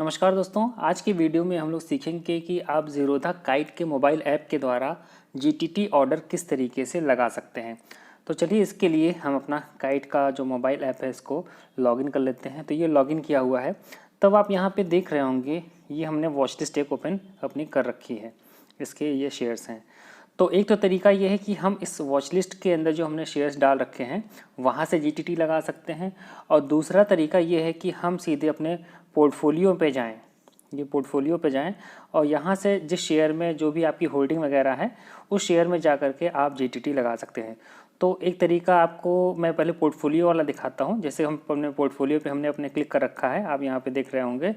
नमस्कार दोस्तों, आज की वीडियो में हम लोग सीखेंगे कि आप ज़ीरोधा काइट के मोबाइल ऐप के द्वारा जीटीटी ऑर्डर किस तरीके से लगा सकते हैं। तो चलिए इसके लिए हम अपना काइट का जो मोबाइल ऐप है इसको लॉगिन कर लेते हैं। तो ये लॉगिन किया हुआ है। तब आप यहाँ पे देख रहे होंगे ये हमने वॉच लिस्ट एक ओपन अपनी कर रखी है, इसके ये शेयर्स हैं। तो एक तो तरीका ये है कि हम इस वॉच लिस्ट के अंदर जो हमने शेयर्स डाल रखे हैं वहाँ से जीटीटी लगा सकते हैं, और दूसरा तरीका ये है कि हम सीधे अपने पोर्टफोलियो पे जाएं, ये पोर्टफोलियो पे जाएं और यहाँ से जिस शेयर में जो भी आपकी होल्डिंग वगैरह है उस शेयर में जा करके आप जीटीटी लगा सकते हैं। तो एक तरीका आपको मैं पहले पोर्टफोलियो वाला दिखाता हूँ। जैसे हम अपने पोर्टफोलियो पे हमने अपने क्लिक कर रखा है, आप यहाँ पे देख रहे होंगे।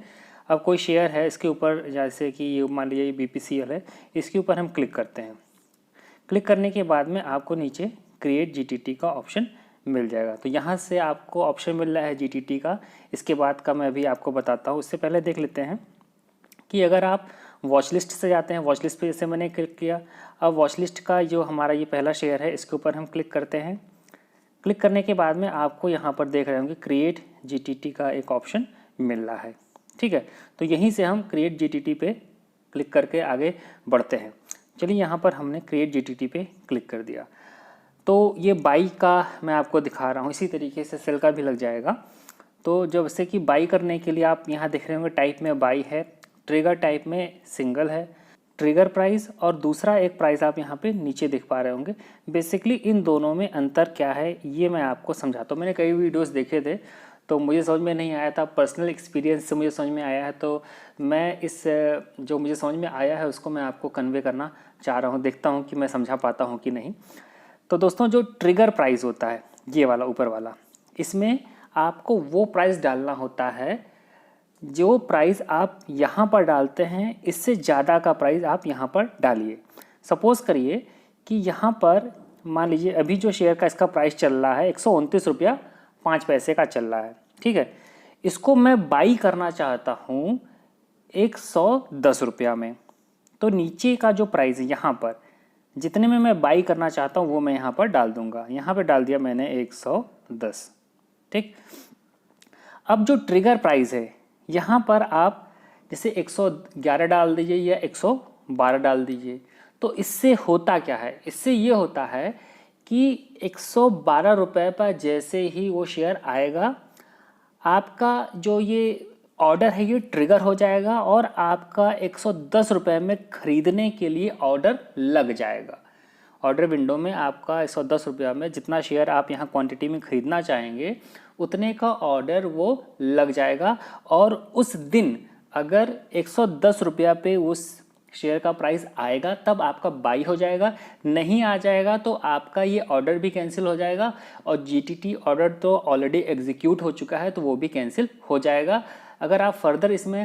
अब कोई शेयर है इसके ऊपर, जैसे कि ये मान लीजिए बीपीसीएल है, इसके ऊपर हम क्लिक करते हैं। क्लिक करने के बाद में आपको नीचे क्रिएट जीटीटी का ऑप्शन मिल जाएगा। तो यहाँ से आपको ऑप्शन मिल रहा है जीटीटी का। इसके बाद का मैं अभी आपको बताता हूँ। उससे पहले देख लेते हैं कि अगर आप वॉच लिस्ट से जाते हैं, वॉच लिस्ट पे जैसे मैंने क्लिक किया, अब वॉच लिस्ट का जो हमारा ये पहला शेयर है इसके ऊपर हम क्लिक करते हैं। क्लिक करने के बाद में आपको यहाँ पर देख रहे होंगे क्रिएट जीटीटी का एक ऑप्शन मिल रहा है। ठीक है, तो यहीं से हम क्रिएट जीटीटी पे क्लिक करके आगे बढ़ते हैं। चलिए यहाँ पर हमने क्रिएट जीटीटी पे क्लिक कर दिया। तो ये बाई का मैं आपको दिखा रहा हूँ, इसी तरीके से सेल का भी लग जाएगा। तो जब से कि बाई करने के लिए आप यहाँ देख रहे होंगे टाइप में बाई है, ट्रिगर टाइप में सिंगल है, ट्रिगर प्राइस और दूसरा एक प्राइस आप यहाँ पे नीचे देख पा रहे होंगे। बेसिकली इन दोनों में अंतर क्या है ये मैं आपको समझाता हूँ। मैंने कई वीडियोस देखे थे तो मुझे समझ में नहीं आया था, पर्सनल एक्सपीरियंस से मुझे समझ में आया है। तो मैं इस जो मुझे समझ में आया है उसको मैं आपको कन्वे करना चाह रहा हूँ, देखता हूँ कि मैं समझा पाता हूँ कि नहीं। तो दोस्तों जो ट्रिगर प्राइस होता है ये वाला ऊपर वाला, इसमें आपको वो प्राइस डालना होता है जो प्राइस आप यहाँ पर डालते हैं इससे ज़्यादा का प्राइस आप यहाँ पर डालिए। सपोज़ करिए कि यहाँ पर मान लीजिए अभी जो शेयर का इसका प्राइस चल रहा है 129 रुपया 5 पैसे का चल रहा है। ठीक है, इसको मैं बाई करना चाहता हूँ 110 रुपया में। तो नीचे का जो प्राइस है यहाँ पर जितने में मैं बाई करना चाहता हूँ वो मैं यहाँ पर डाल दूंगा। यहाँ पर डाल दिया मैंने 110। ठीक, अब जो ट्रिगर प्राइस है यहाँ पर आप जैसे 111 डाल दीजिए या 112 डाल दीजिए। तो इससे होता क्या है, इससे ये होता है कि 112 रुपये पर जैसे ही वो शेयर आएगा आपका जो ये ऑर्डर है ये ट्रिगर हो जाएगा और आपका 110 रुपये में ख़रीदने के लिए ऑर्डर लग जाएगा। ऑर्डर विंडो में आपका 110 रुपया में जितना शेयर आप यहाँ क्वांटिटी में ख़रीदना चाहेंगे उतने का ऑर्डर वो लग जाएगा। और उस दिन अगर 110 रुपया पे उस शेयर का प्राइस आएगा तब आपका बाई हो जाएगा, नहीं आ जाएगा तो आपका ये ऑर्डर भी कैंसिल हो जाएगा और जीटीटी ऑर्डर तो ऑलरेडी एग्जीक्यूट हो चुका है तो वो भी कैंसिल हो जाएगा। अगर आप फर्दर इसमें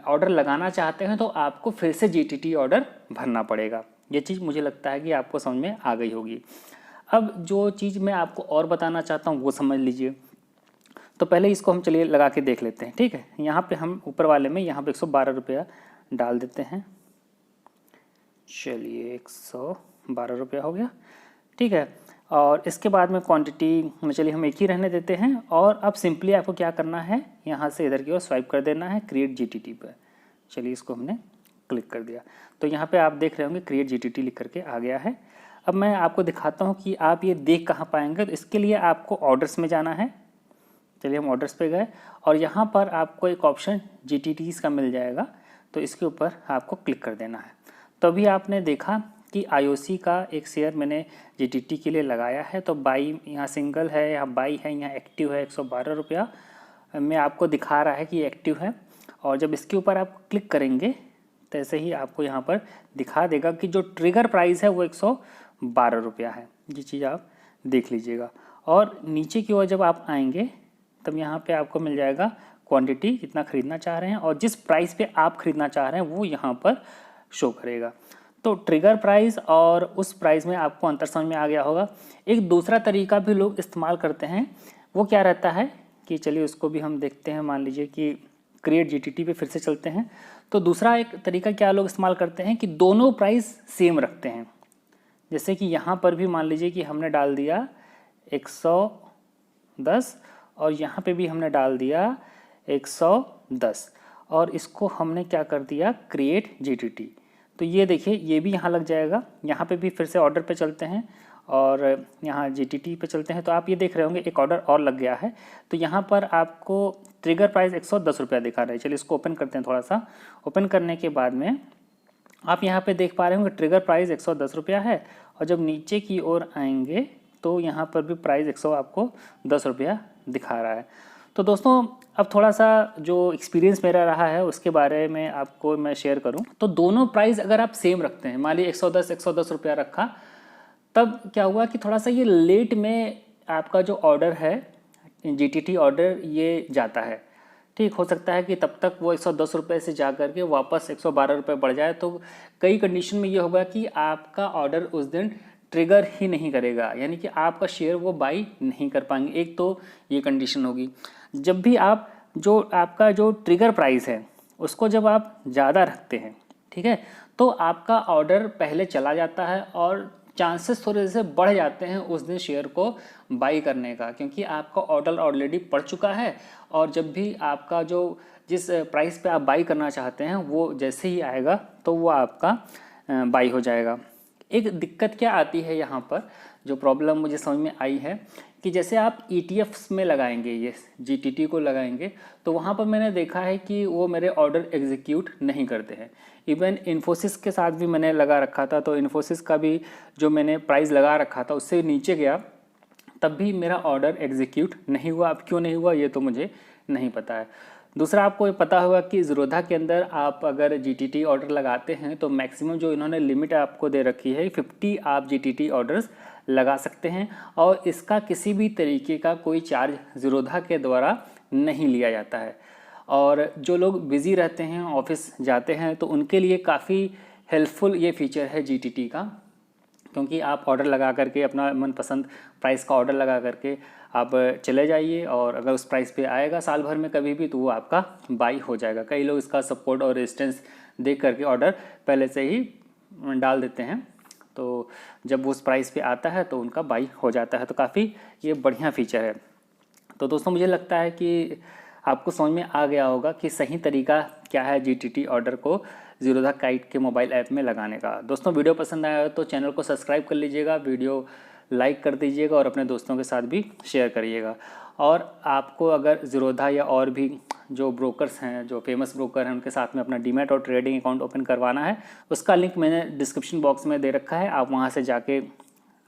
ऑर्डर लगाना चाहते हैं तो आपको फिर से जीटीटी ऑर्डर भरना पड़ेगा। ये चीज़ मुझे लगता है कि आपको समझ में आ गई होगी। अब जो चीज़ मैं आपको और बताना चाहता हूँ वो समझ लीजिए। तो पहले इसको हम चलिए लगा के देख लेते हैं। ठीक है, यहाँ पे हम ऊपर वाले में यहाँ पे 112 रुपया डाल देते हैं। चलिए 112 रुपया हो गया। ठीक है, और इसके बाद में क्वांटिटी में चलिए हम एक ही रहने देते हैं। और अब सिंपली आपको क्या करना है, यहाँ से इधर की ओर स्वाइप कर देना है क्रिएट जीटीटी पर। चलिए इसको हमने क्लिक कर दिया तो यहाँ पे आप देख रहे होंगे क्रिएट जीटीटी लिख करके आ गया है। अब मैं आपको दिखाता हूँ कि आप ये देख कहाँ पाएंगे। तो इसके लिए आपको ऑर्डर्स में जाना है। चलिए हम ऑर्डर्स पे गए और यहाँ पर आपको एक ऑप्शन जीटीटीज़ का मिल जाएगा, तो इसके ऊपर आपको क्लिक कर देना है। तो अभी आपने देखा कि आईओसी का एक शेयर मैंने जीटीटी के लिए लगाया है। तो बाई यहाँ सिंगल है, यहाँ बाई है, यहाँ एक्टिव है 112 रुपया में आपको दिखा रहा है कि एक्टिव है। और जब इसके ऊपर आप क्लिक करेंगे तो ऐसे ही आपको यहाँ पर दिखा देगा कि जो ट्रिगर प्राइस है वो 112 रुपया है। ये चीज़ आप देख लीजिएगा। और नीचे की ओर जब आप आएंगे तब यहाँ पे आपको मिल जाएगा क्वांटिटी कितना ख़रीदना चाह रहे हैं और जिस प्राइस पे आप ख़रीदना चाह रहे हैं वो यहाँ पर शो करेगा। तो ट्रिगर प्राइस और उस प्राइस में आपको अंतर समझ में आ गया होगा। एक दूसरा तरीका भी लोग इस्तेमाल करते हैं, वो क्या रहता है कि चलिए उसको भी हम देखते हैं। मान लीजिए कि क्रिएट जीटीटी पे फिर से चलते हैं। तो दूसरा एक तरीका क्या लोग इस्तेमाल करते हैं कि दोनों प्राइस सेम रखते हैं। जैसे कि यहाँ पर भी मान लीजिए कि हमने डाल दिया 110 और यहाँ पे भी हमने डाल दिया 110 और इसको हमने क्या कर दिया, क्रिएट जीटीटी। तो ये देखिए ये भी यहाँ लग जाएगा। यहाँ पे भी फिर से ऑर्डर पे चलते हैं और यहाँ जीटीटी पे चलते हैं, तो आप ये देख रहे होंगे एक ऑर्डर और लग गया है। तो यहाँ पर आपको ट्रिगर प्राइस 110 रुपया दिखा रहा है। चलिए इसको ओपन करते हैं। थोड़ा सा ओपन करने के बाद में आप यहाँ पे देख पा रहे होंगे ट्रिगर प्राइस 110 रुपया है, और जब नीचे की ओर आएंगे तो यहाँ पर भी प्राइस 110 रुपया दिखा रहा है। तो दोस्तों अब थोड़ा सा जो एक्सपीरियंस मेरा रहा है उसके बारे में आपको मैं शेयर करूं, तो दोनों प्राइस अगर आप सेम रखते हैं, मान लीजिए 110 रुपया रखा, तब क्या हुआ कि थोड़ा सा ये लेट में आपका जो ऑर्डर है जीटीटी ऑर्डर ये जाता है। ठीक, हो सकता है कि तब तक वो 110 रुपये से जा करके वापस 112 रुपये बढ़ जाए। तो कई कंडीशन में ये होगा कि आपका ऑर्डर उस दिन ट्रिगर ही नहीं करेगा, यानी कि आपका शेयर वो बाई नहीं कर पाएंगे। एक तो ये कंडीशन होगी। जब भी आप जो आपका जो ट्रिगर प्राइस है उसको जब आप ज़्यादा रखते हैं, ठीक है, तो आपका ऑर्डर पहले चला जाता है और चांसेस थोड़े से बढ़ जाते हैं उस दिन शेयर को बाई करने का, क्योंकि आपका ऑर्डर ऑलरेडी पड़ चुका है। और जब भी आपका जो जिस प्राइस पे आप बाई करना चाहते हैं वो जैसे ही आएगा तो वो आपका बाई हो जाएगा। एक दिक्कत क्या आती है यहाँ पर, जो प्रॉब्लम मुझे समझ में आई है कि जैसे आप ETFs में लगाएंगे, ये जीटीटी को लगाएंगे, तो वहाँ पर मैंने देखा है कि वो मेरे ऑर्डर एग्जीक्यूट नहीं करते हैं। इवन इन्फोसिस के साथ भी मैंने लगा रखा था, तो इन्फोसिस का भी जो मैंने प्राइस लगा रखा था उससे नीचे गया तब भी मेरा ऑर्डर एग्जीक्यूट नहीं हुआ। अब क्यों नहीं हुआ ये तो मुझे नहीं पता है। दूसरा, आपको ये पता होगा कि ज़ीरोधा के अंदर आप अगर जीटीटी ऑर्डर लगाते हैं तो मैक्सिमम जो इन्होंने लिमिट आपको दे रखी है 50 आप जीटीटी ऑर्डर्स लगा सकते हैं, और इसका किसी भी तरीके का कोई चार्ज ज़ीरोधा के द्वारा नहीं लिया जाता है। और जो लोग बिज़ी रहते हैं, ऑफिस जाते हैं, तो उनके लिए काफ़ी हेल्पफुल ये फीचर है जीटीटी का, क्योंकि आप ऑर्डर लगा करके अपना मनपसंद प्राइस का ऑर्डर लगा करके आप चले जाइए, और अगर उस प्राइस पे आएगा साल भर में कभी भी तो वो आपका बाई हो जाएगा। कई लोग इसका सपोर्ट और रेजिस्टेंस देख करके ऑर्डर पहले से ही डाल देते हैं, तो जब उस प्राइस पे आता है तो उनका बाई हो जाता है। तो काफ़ी ये बढ़िया फीचर है। तो दोस्तों मुझे लगता है कि आपको समझ में आ गया होगा कि सही तरीका क्या है जीटीटी ऑर्डर को ज़ीरोधा काइट के मोबाइल ऐप में लगाने का। दोस्तों वीडियो पसंद आया हो तो चैनल को सब्सक्राइब कर लीजिएगा, वीडियो लाइक कर दीजिएगा और अपने दोस्तों के साथ भी शेयर करिएगा। और आपको अगर ज़ीरोधा या और भी जो ब्रोकर्स हैं, जो फेमस ब्रोकर हैं, उनके साथ में अपना डीमैट और ट्रेडिंग अकाउंट ओपन करवाना है, उसका लिंक मैंने डिस्क्रिप्शन बॉक्स में दे रखा है, आप वहाँ से जाके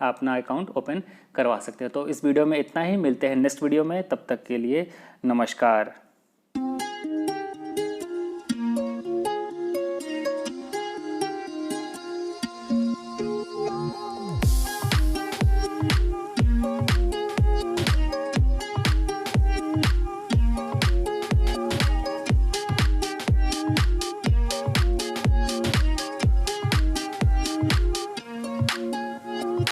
अपना अकाउंट ओपन करवा सकते हैं। तो इस वीडियो में इतना ही, मिलते हैं नेक्स्ट वीडियो में, तब तक के लिए नमस्कार।